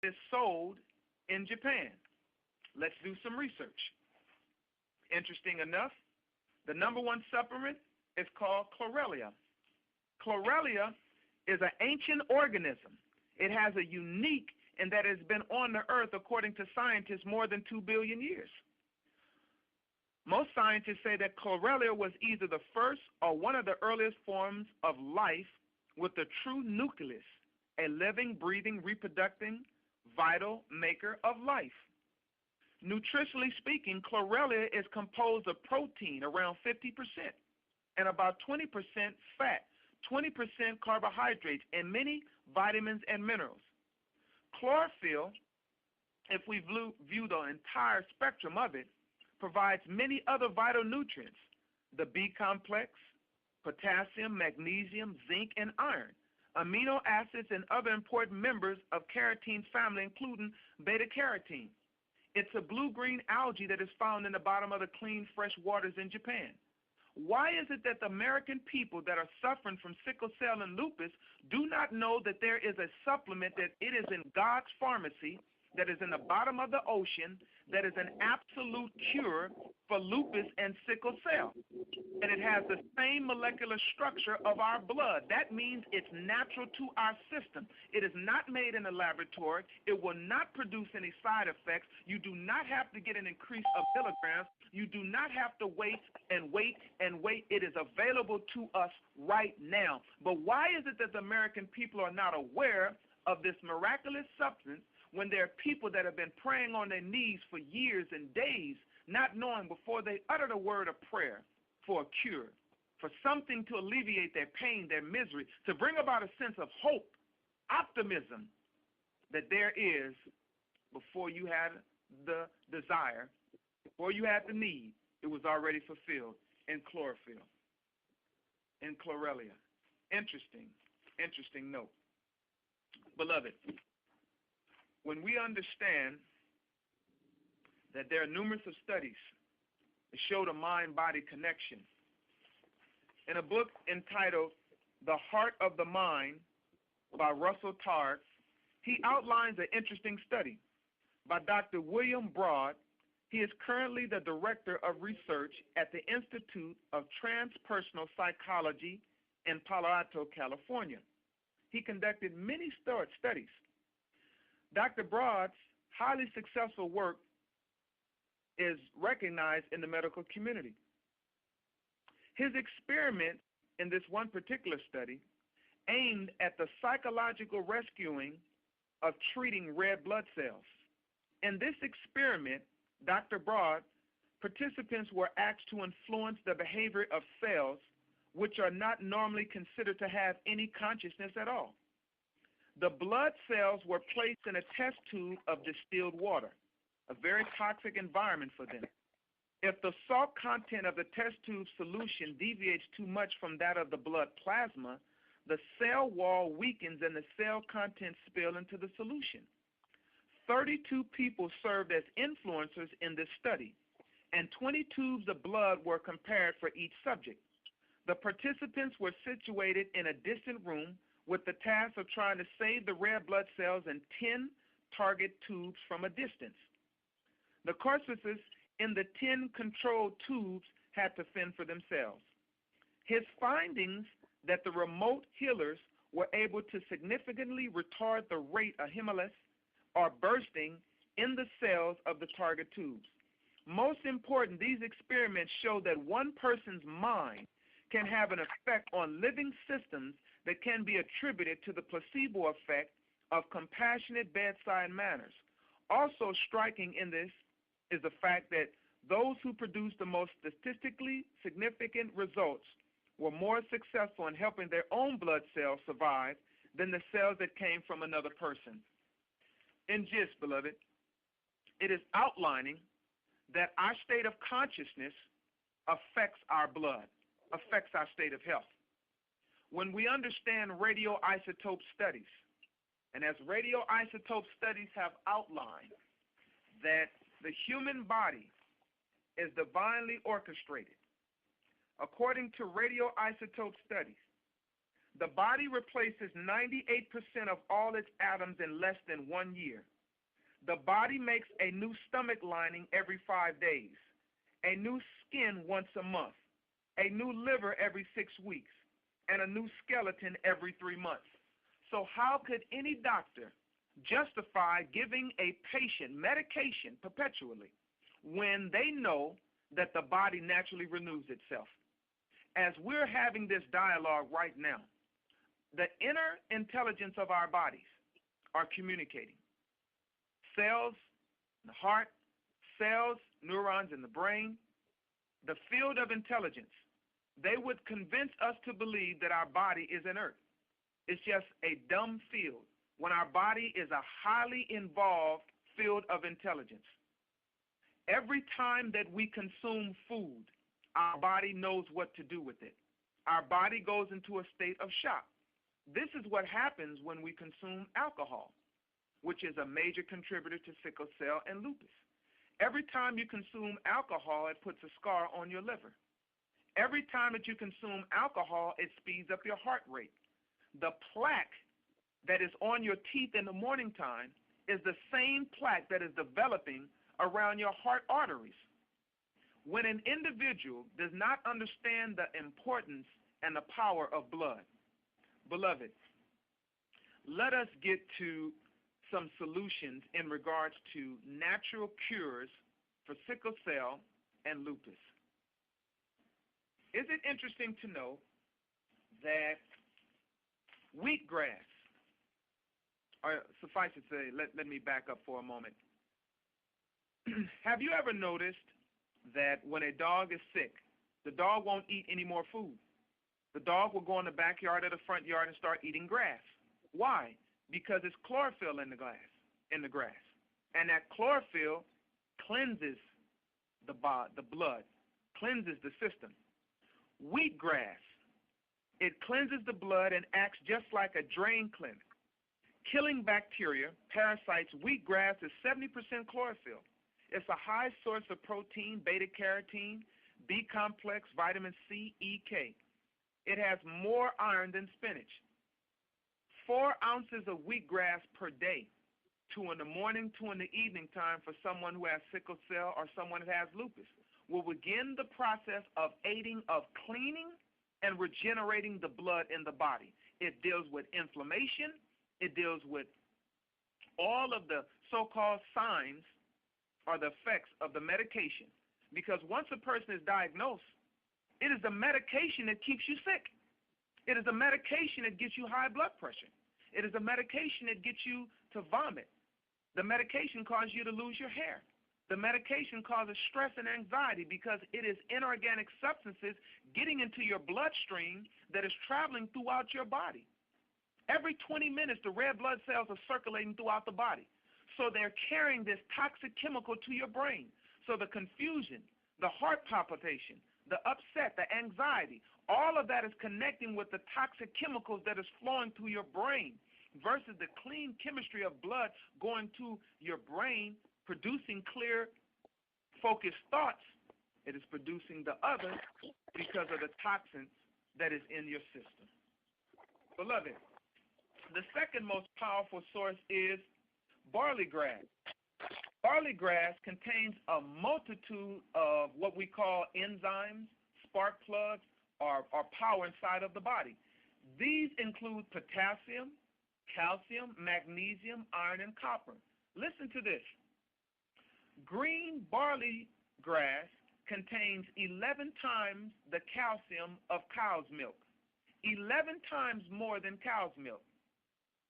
is sold in Japan. Let's do some research. Interesting enough, the number one supplement is called chlorella. Chlorella is an ancient organism. It has a unique in that it's been on the earth, according to scientists, more than 2 billion years. Most scientists say that chlorella was either the first or one of the earliest forms of life with a true nucleus, a living, breathing, reproducing, vital maker of life. Nutritionally speaking, chlorella is composed of protein, around 50%, and about 20% fat, 20% carbohydrates, and many vitamins and minerals. Chlorophyll, if we view the entire spectrum of it, provides many other vital nutrients, the B complex, potassium, magnesium, zinc, and iron, amino acids, and other important members of carotene family, including beta-carotene. It's a blue-green algae that is found in the bottom of the clean, fresh waters in Japan. Why is it that the American people that are suffering from sickle cell and lupus do not know that there is a supplement that it is in God's pharmacy, that is in the bottom of the ocean, that is an absolute cure for lupus and sickle cell? And it has the same molecular structure of our blood. That means it's natural to our system. It is not made in a laboratory. It will not produce any side effects. You do not have to get an increase of milligrams. You do not have to wait and wait and wait. It is available to us right now. But why is it that the American people are not aware of this miraculous substance when there are people that have been praying on their knees for years and days, not knowing before they utter the word of prayer for a cure, for something to alleviate their pain, their misery, to bring about a sense of hope, optimism that there is, before you had the desire, before you had the need, it was already fulfilled in chlorophyll, in chlorella. Interesting note. Beloved, when we understand that there are numerous of studies that show the mind-body connection, in a book entitled The Heart of the Mind by Russell Targ, he outlines an interesting study by Dr. William Broad. He is currently the Director of Research at the Institute of Transpersonal Psychology in Palo Alto, California. He conducted many studies. Dr. Broad's highly successful work is recognized in the medical community. His experiment in this one particular study aimed at the psychological rescuing of treating red blood cells. In this experiment, Dr. Broad, participants were asked to influence the behavior of cells which are not normally considered to have any consciousness at all. The blood cells were placed in a test tube of distilled water, a very toxic environment for them. If the salt content of the test tube solution deviates too much from that of the blood plasma, the cell wall weakens and the cell contents spill into the solution. 32 people served as influencers in this study, and 20 tubes of blood were compared for each subject. The participants were situated in a distant room with the task of trying to save the red blood cells in 10 target tubes from a distance. The carcasses in the 10 controlled tubes had to fend for themselves. His findings that the remote healers were able to significantly retard the rate of hemolysis or bursting in the cells of the target tubes. Most important, these experiments show that one person's mind can have an effect on living systems that can be attributed to the placebo effect of compassionate bedside manners. Also striking in this is the fact that those who produced the most statistically significant results were more successful in helping their own blood cells survive than the cells that came from another person. In gist, beloved, it is outlining that our state of consciousness affects our blood, affects our state of health. When we understand radioisotope studies, and as radioisotope studies have outlined that the human body is divinely orchestrated, according to radioisotope studies, The body replaces 98% of all its atoms in less than 1 year. The body makes a new stomach lining every 5 days, a new skin once a month, a new liver every 6 weeks, and a new skeleton every 3 months. So how could any doctor justify giving a patient medication perpetually when they know that the body naturally renews itself? As we're having this dialogue right now, the inner intelligence of our bodies are communicating. Cells in the heart, cells, neurons in the brain, the field of intelligence, they would convince us to believe that our body is inert. It's just a dumb field when our body is a highly involved field of intelligence. Every time that we consume food, our body knows what to do with it. Our body goes into a state of shock. This is what happens when we consume alcohol, which is a major contributor to sickle cell and lupus. Every time you consume alcohol, it puts a scar on your liver. Every time that you consume alcohol, it speeds up your heart rate. The plaque that is on your teeth in the morning time is the same plaque that is developing around your heart arteries. When an individual does not understand the importance and the power of blood, beloved, let us get to some solutions in regards to natural cures for sickle cell and lupus. Is it interesting to know that wheatgrass, or suffice it to say, let me back up for a moment. Have you ever noticed that when a dog is sick, the dog won't eat any more food? The dog will go in the backyard or the front yard and start eating grass. Why? Because it's chlorophyll in the grass. And that chlorophyll cleanses the blood, cleanses the system. Wheatgrass, it cleanses the blood and acts just like a drain cleaner. Killing bacteria, parasites, wheatgrass is 70% chlorophyll. It's a high source of protein, beta-carotene, B-complex, vitamin C, E, K. It has more iron than spinach. 4 ounces of wheatgrass per day, 2 in the morning, 2 in the evening time for someone who has sickle cell or someone that has lupus, will begin the process of aiding of cleaning and regenerating the blood in the body. It deals with inflammation. It deals with all of the so-called signs or the effects of the medication. Because once a person is diagnosed, it is the medication that keeps you sick. It is the medication that gets you high blood pressure. It is the medication that gets you to vomit. The medication causes you to lose your hair. The medication causes stress and anxiety because it is inorganic substances getting into your bloodstream that is traveling throughout your body. Every 20 minutes, the red blood cells are circulating throughout the body. So they're carrying this toxic chemical to your brain. So the confusion, the heart palpitation, the upset, the anxiety, all of that is connecting with the toxic chemicals that is flowing through your brain versus the clean chemistry of blood going to your brain, producing clear, focused thoughts. It is producing the other because of the toxins that is in your system. Beloved, the second most powerful source is barley grass. Barley grass contains a multitude of what we call enzymes, spark plugs, or power inside of the body. These include potassium, calcium, magnesium, iron, and copper. Listen to this. Green barley grass contains 11 times the calcium of cow's milk, 11 times more than cow's milk.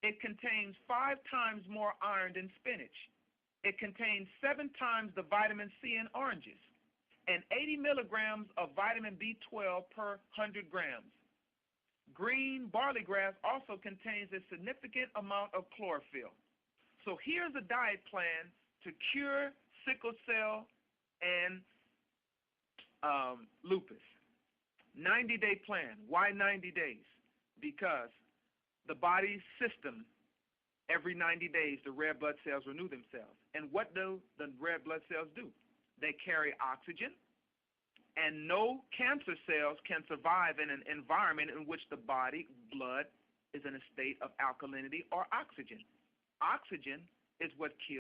It contains 5 times more iron than spinach. It contains 7 times the vitamin C in oranges and 80 milligrams of vitamin B12 per 100 grams. Green barley grass also contains a significant amount of chlorophyll. So here's a diet plan to cure sickle cell and lupus. 90-day plan. Why 90 days? Because the body's system, every 90 days, the red blood cells renew themselves. And what do the red blood cells do? They carry oxygen, And no cancer cells can survive in an environment in which the body blood is in a state of alkalinity or oxygen. Oxygen is what kills